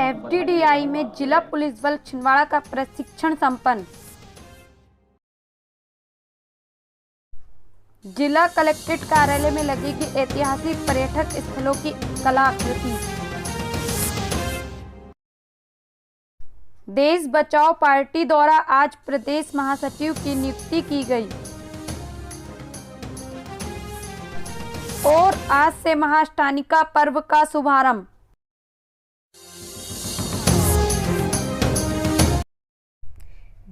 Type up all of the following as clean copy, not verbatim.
FDDI में जिला police बल छिंदवाड़ा का प्रशिक्षण संपन्न। जिला कलेक्ट्रेट कार्यालय में लगेगी ऐतिहासिक पर्यटक स्थलों की कलाकृति। देश बचाओ पार्टी द्वारा आज प्रदेश महासचिव की नियुक्ति की गई और आज से महाष्टानिका पर्व का शुभारंभ।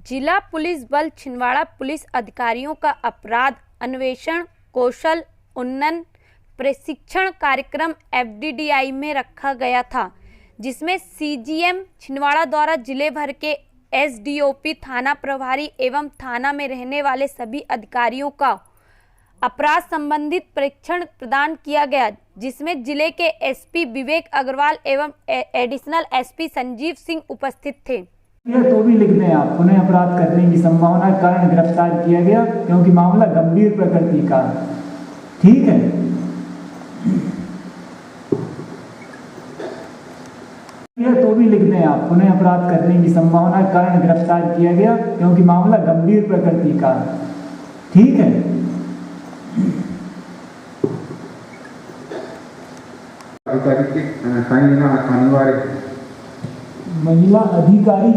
जिला पुलिस बल छिंदवाड़ा पुलिस अधिकारियों का अपराध अन्वेषण कौशल उन्नयन प्रशिक्षण कार्यक्रम एफडीडीआई में रखा गया था, जिसमें सीजीएम छिंदवाड़ा द्वारा जिले भर के एसडीओपी थाना प्रभारी एवं थाना में रहने वाले सभी अधिकारियों का अपराध संबंधित प्रशिक्षण प्रदान किया गया, जिसमें जिले के एसपी विवेक अग्रवाल एवं एडिशनल एसपी संजीव सिंह उपस्थित थे। तो भी लिख दें आप, पुनः अपराध करने की संभावना के कारण गिरफ्तार किया गया क्योंकि मामला गंभीर प्रकृति का है। ठीक है, तो भी लिख दें आप, पुनः अपराध करने की संभावना के कारण गिरफ्तार किया गया क्योंकि मामला गंभीर प्रकृति का है। ठीक है, अधिकारी की साइन लेना अनिवार्य है। महिला अधिकारी,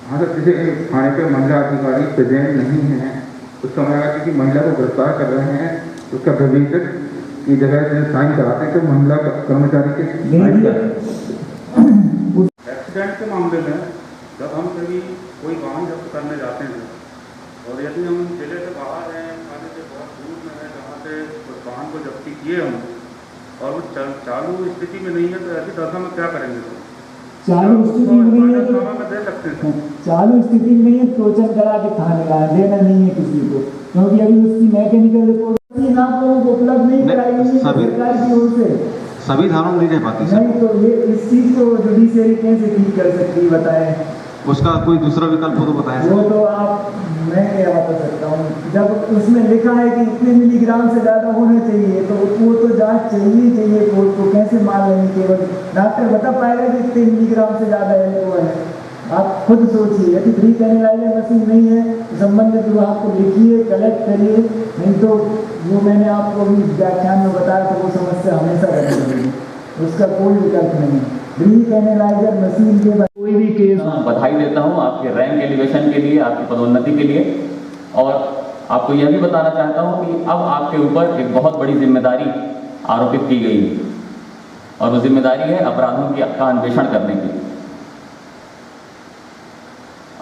हाँ सर, जैसे थाने पे महिला अधिकारी प्रेजेंट नहीं है उस समय अगर किसी महिला को गिरफ्तार कर रहे हैं तो उसका भविष्य की जगह साइन कराते हैं तो महिला कर्मचारी के एक्सीडेंट के मामले में जब हम कभी कोई वाहन जब्त करने जाते हैं और यदि हम जिले से बाहर हैं, थाने से बहुत दूर में है जहाँ से उस वाहन को जब्ती किए हम और वो चालू स्थिति में नहीं है तो ऐसी दशा में क्या करेंगे? चालू स्थिति में नहीं है तो दे सकते हैं। चालू स्थिति में नहीं है टोचन करा के थाने लाए, देना नहीं है किसी को, क्योंकि अभी उसकी मैकेनिकल रिपोर्ट आप लोगों को उपलब्ध नहीं कराई गई सरकार की ओर से। सभी थानों में नहीं रह पाती सर। नहीं तो ये इस चीज को जुडिशियरी कैसे ठीक कर सकती है बताएं? उसका कोई दूसरा विकल्प हो तो बताएं। वो तो आप, मैं क्या बता सकता हूँ, जब उसमें लिखा है कि इतने मिलीग्राम से ज़्यादा होने चाहिए तो वो तो जांच चाहिए कोर्ट को, कैसे मान लेंगे? केवल डॉक्टर बता पाएगा कि इतने मिलीग्राम से ज़्यादा है तो है। आप खुद सोचिए, यदि ब्रीथ एनालाइजर मशीन नहीं है तो संबंधित विभाग को लिखिए, कलेक्ट करिए, नहीं तो वो मैंने आपको अभी व्याख्यान में बताया तो वो समस्या हमेशा रहेगी, उसका कोई विकल्प नहीं। ब्रीथ एनालाइजर मशीन के कोई भी केस। बधाई देता हूं आपके रैंक एलिवेशन के लिए, आपकी पदोन्नति के लिए, और आपको यह भी बताना चाहता हूं कि अब आपके ऊपर एक बहुत बड़ी जिम्मेदारी आरोपित की गई है और वो जिम्मेदारी है अपराधों का अन्वेषण करने की।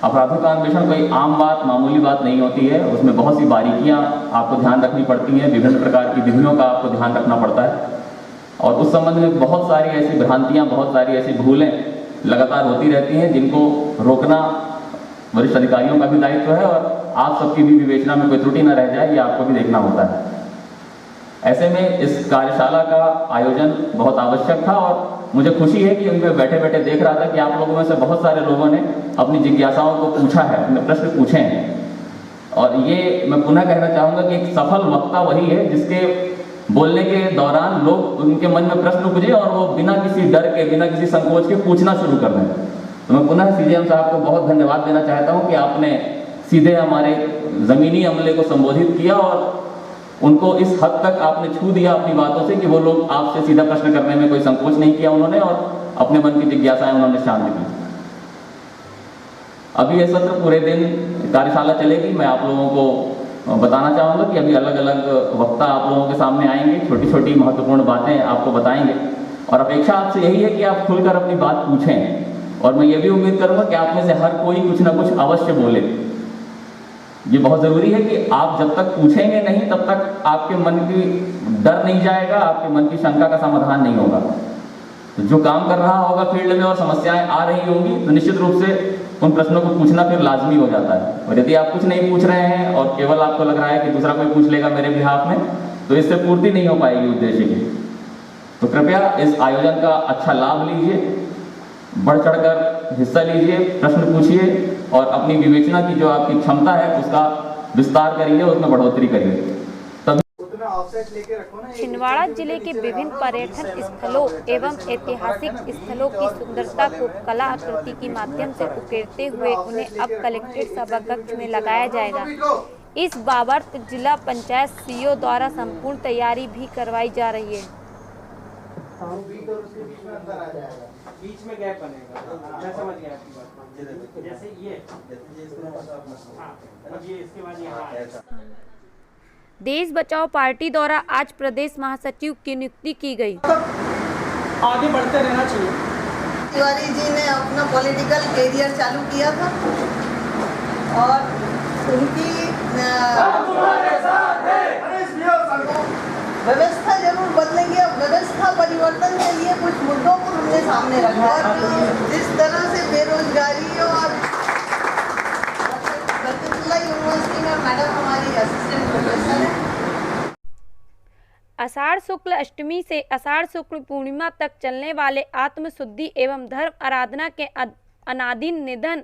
अपराधों का अन्वेषण कोई आम बात, मामूली बात नहीं होती है, उसमें बहुत सी बारीकियां आपको ध्यान रखनी पड़ती हैं, विभिन्न प्रकार की विधियों का आपको ध्यान रखना पड़ता है और उस संबंध में बहुत सारी ऐसी भ्रांतियां, बहुत सारी ऐसी भूलें लगातार होती रहती हैं जिनको रोकना वरिष्ठ अधिकारियों का भी दायित्व है और आप सबकी भी विवेचना में कोई त्रुटि न रह जाए, ये आपको भी देखना होता है। ऐसे में इस कार्यशाला का आयोजन बहुत आवश्यक था और मुझे खुशी है कि उनमें बैठे बैठे देख रहा था कि आप लोगों में से बहुत सारे लोगों ने अपनी जिज्ञासाओं को पूछा है, अपने प्रश्न पूछे हैं और ये मैं पुनः कहना चाहूँगा कि एक सफल वक्ता वही है जिसके बोलने के दौरान लोग उनके मन में प्रश्न उपजे और वो बिना किसी डर के, बिना किसी संकोच के पूछना शुरू कर दें। तो मैं पुनः सीजीएम साहब को बहुत धन्यवाद देना चाहता हूं कि आपने सीधे हमारे ज़मीनी अमले को संबोधित किया और उनको इस हद तक आपने छू दिया अपनी बातों से कि वो लोग आपसे सीधा प्रश्न करने में कोई संकोच नहीं किया उन्होंने और अपने मन की जिज्ञासाएं उन्होंने शांत की। अभी ये सत्र पूरे दिन कार्यशाला चलेगी। मैं आप लोगों को बताना चाहूँगा कि अभी अलग अलग वक्ता आप लोगों के सामने आएंगे, छोटी छोटी महत्वपूर्ण बातें आपको बताएंगे और अपेक्षा आपसे यही है कि आप खुलकर अपनी बात पूछें और मैं ये भी उम्मीद करूँगा कि आप में से हर कोई कुछ ना कुछ अवश्य बोले। ये बहुत ज़रूरी है कि आप जब तक पूछेंगे नहीं तब तक आपके मन की डर नहीं जाएगा, आपके मन की शंका का समाधान नहीं होगा। तो जो काम कर रहा होगा फील्ड में और समस्याएं आ रही होंगी तो निश्चित रूप से उन प्रश्नों को पूछना फिर लाजमी हो जाता है और यदि आप कुछ नहीं पूछ रहे हैं और केवल आपको लग रहा है कि दूसरा कोई पूछ लेगा मेरे बिहाफ में तो इससे पूर्ति नहीं हो पाएगी उद्देश्य की। तो कृपया इस आयोजन का अच्छा लाभ लीजिए, बढ़ चढ़कर हिस्सा लीजिए, प्रश्न पूछिए और अपनी विवेचना की जो आपकी क्षमता है उसका विस्तार करिए, उसमें बढ़ोतरी करिए। उतना छिंदवाड़ा जिले के विभिन्न पर्यटन स्थलों एवं ऐतिहासिक स्थलों की सुंदरता को कला आकृति के माध्यम से उकेरते हुए उन्हें अब कलेक्ट्रेट सभाकक्ष में लगाया जाएगा। इस बाबत जिला पंचायत सीईओ द्वारा संपूर्ण तैयारी भी करवाई जा रही है। बीच में गैप बनेगा। मैं समझ गया आपकी बात। जैसे ये इसके बाद यहाँ देश बचाओ पार्टी द्वारा आज प्रदेश महासचिव की नियुक्ति की गई। आगे बढ़ते रहना चाहिए। तिवारी जी ने अपना पॉलिटिकल कैरियर चालू किया था और उनकी व्यवस्था जरूर बदलेंगे। अब व्यवस्था परिवर्तन के लिए कुछ मुद्दों को हमने सामने रखा और जिस तरह से बेरोजगारी और यूनिवर्सिटी में मैडम हमारी असिस्टेंट प्रोफेसर है। आषाढ़ शुक्ल अष्टमी से आषाढ़ शुक्ल पूर्णिमा तक चलने वाले आत्मशुद्धि एवं धर्म आराधना के अनादि निधन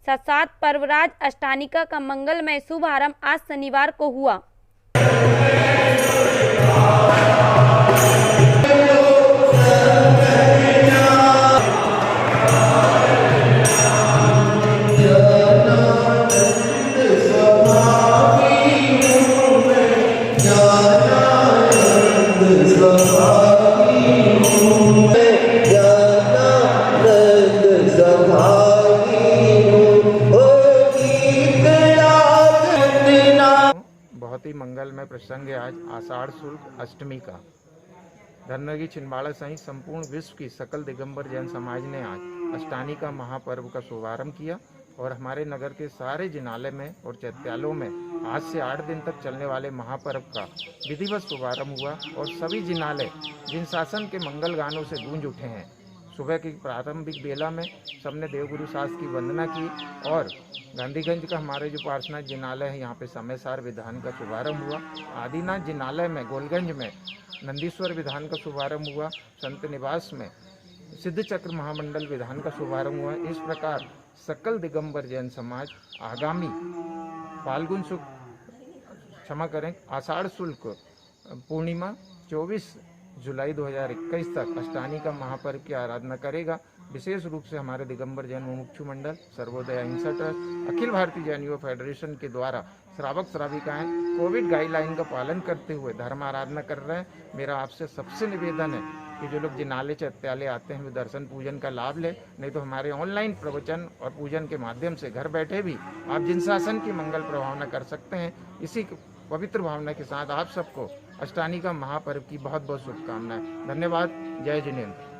ससात पर्वराज अष्टानिका का मंगलमय शुभारंभ आज शनिवार को हुआ। बहुत ही मंगलमय प्रसंग है आज आषाढ़ शुक्ल अष्टमी का। धर्मनगरी छिंदवाड़ा सहित संपूर्ण विश्व की सकल दिगंबर जैन समाज ने आज अष्टानिका महापर्व का शुभारंभ किया और हमारे नगर के सारे जिनालय में और चैत्यालयों में आज से 8 दिन तक चलने वाले महापर्व का विधिवत शुभारंभ हुआ और सभी जिनालय जिन शासन के मंगल गानों से गूंज उठे हैं। सुबह की प्रारंभिक बेला में सबने देवगुरु शास्त्र की वंदना की और गांधीगंज का हमारे जो पार्श्वनाथ जिनालय है यहाँ पे समयसार विधान का शुभारंभ हुआ। आदिनाथ जिनालय में गोलगंज में नंदीश्वर विधान का शुभारंभ हुआ। संत निवास में सिद्ध चक्र महामंडल विधान का शुभारंभ हुआ। इस प्रकार सकल दिगंबर जैन समाज आगामी फाल्गुन आषाढ़ शुक्ल पूर्णिमा 24 जुलाई 2021 तक अष्टानिका महापर्व की आराधना करेगा। विशेष रूप से हमारे दिगंबर जैन मुमुक्षु मंडल, सर्वोदय अहिंसा ट्रस्ट, अखिल भारतीय जैन युवा फेडरेशन के द्वारा श्रावक श्राविकाएं कोविड गाइडलाइन का पालन करते हुए धर्म आराधना कर रहे हैं। मेरा आपसे सबसे निवेदन है कि जो लोग जिनालय चैत्यालय आते हैं वे दर्शन पूजन का लाभ ले, नहीं तो हमारे ऑनलाइन प्रवचन और पूजन के माध्यम से घर बैठे भी आप जिन शासन की मंगल प्रभावना कर सकते हैं। इसी पवित्र भावना के साथ आप सबको अष्टानिका महापर्व की बहुत बहुत शुभकामनाएं। धन्यवाद। जय जिनेंद्र।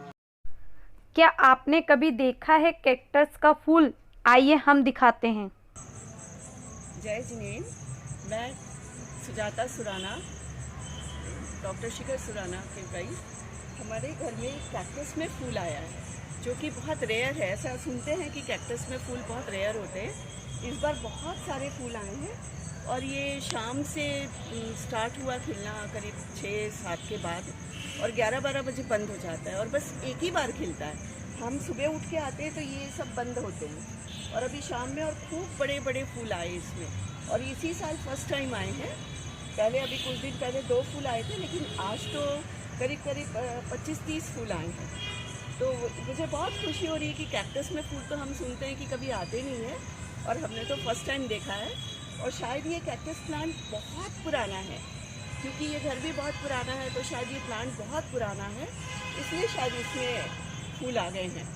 क्या आपने कभी देखा है कैक्टस का फूल? आइए हम दिखाते हैं। जय जिनेंद्र। मैं सुजाता सुराना, डॉक्टर शिखर सुराना के भाई। हमारे घर में कैक्टस में फूल आया है जो कि बहुत रेयर है। ऐसा सुनते हैं कि कैक्टस में फूल बहुत रेयर होते हैं। इस बार बहुत सारे फूल आए हैं और ये शाम से स्टार्ट हुआ खिलना करीब 6-7 के बाद और 11-12 बजे बंद हो जाता है और बस एक ही बार खिलता है। हम सुबह उठ के आते हैं तो ये सब बंद होते हैं और अभी शाम में और खूब बड़े बड़े फूल आए इसमें और इसी साल फर्स्ट टाइम आए हैं। पहले अभी कुछ दिन पहले 2 फूल आए थे लेकिन आज तो करीब 25-30 फूल आए हैं। तो मुझे बहुत खुशी हो रही है कि कैक्टस में फूल तो हम सुनते हैं कि कभी आते नहीं हैं और हमने तो फर्स्ट टाइम देखा है। और शायद ये कैक्टस प्लांट बहुत पुराना है क्योंकि ये घर भी बहुत पुराना है, तो शायद ये प्लांट बहुत पुराना है इसलिए शायद इसमें फूल आ गए हैं।